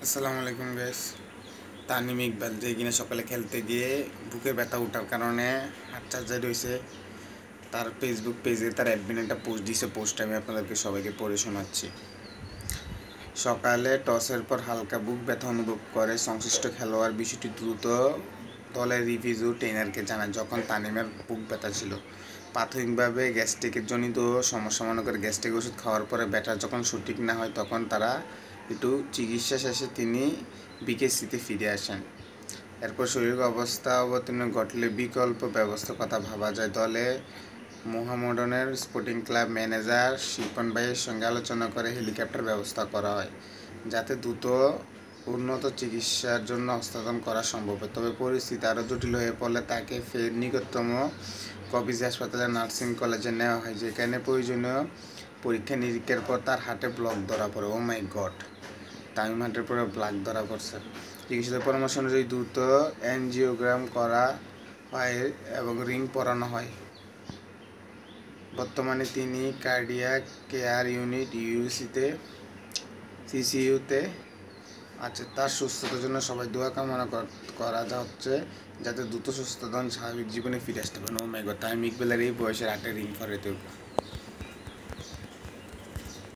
আসসালামু আলাইকুম গাইস। তানিম ইকবাল যে কিনা সকালে খেলতে গিয়ে বুকে ব্যথা ওঠার কারণে হাত সার্জারি হয়েছে, তার ফেসবুক পেজে তার অ্যাডমিন একটা পোস্ট দিয়েছে। পোস্ট আমি আপনাদেরকে সবাইকে পড়ে শোনাচ্ছি। সকালে টসের পর হালকা বুক ব্যথা অনুভব করে সংশ্লিষ্ট খেলোয়াড় বিষয়টি দ্রুত দলের রিভিউ ট্রেনারকে জানায়। যখন তানিমের বুক ব্যথা ছিল প্রাথমিকভাবে গ্যাস্ট্রিকের জনিত সমস্যা মনে করে গ্যাস্ট্রিক ওষুধ খাওয়ার পরে ব্যথা যখন সঠিক না হয় তখন তারা একটু চিকিৎসা শেষে তিনি বিকেএসসিতে ফিরে আসেন। এরপর শরীরিক অবস্থা অবতীর্ণ ঘটলে বিকল্প ব্যবস্থার কথা ভাবা যায়। দলে মোহামেডানের স্পোর্টিং ক্লাব ম্যানেজার শিপন ভাইয়ের সঙ্গে আলোচনা করে হেলিকপ্টার ব্যবস্থা করা হয় যাতে দ্রুত উন্নত চিকিৎসার জন্য হস্তান্তর করা সম্ভব হয়। তবে পরিস্থিতি আরও জটিল হয়ে পড়লে তাকে ফের নিকটতম কবিজ হাসপাতালের নার্সিং কলেজে নেওয়া হয়, যেখানে প্রয়োজনীয় পরীক্ষা নিরীক্ষার পর তার হার্টে ব্লক ধরা পড়ে। ও মাই গড, তামিম হার্টের পরে ব্লক ধরা পড়ছে। চিকিৎসকের পরামর্শ অনুযায়ী দ্রুত অ্যানজিওগ্রাম করা হয় এবং রিং পরানো হয়। বর্তমানে তিনি কার্ডিয়াক কেয়ার ইউনিট সিসিইউতে আছে। তার সুস্থতার জন্য সবাই দোয়া কামনা করা হচ্ছে যাতে দ্রুত সুস্থতা স্বাভাবিক জীবনে ফিরে আসতে পারেন। ও মাই গড, তামিম ইকবালের এই বয়সের হার্টে রিং করে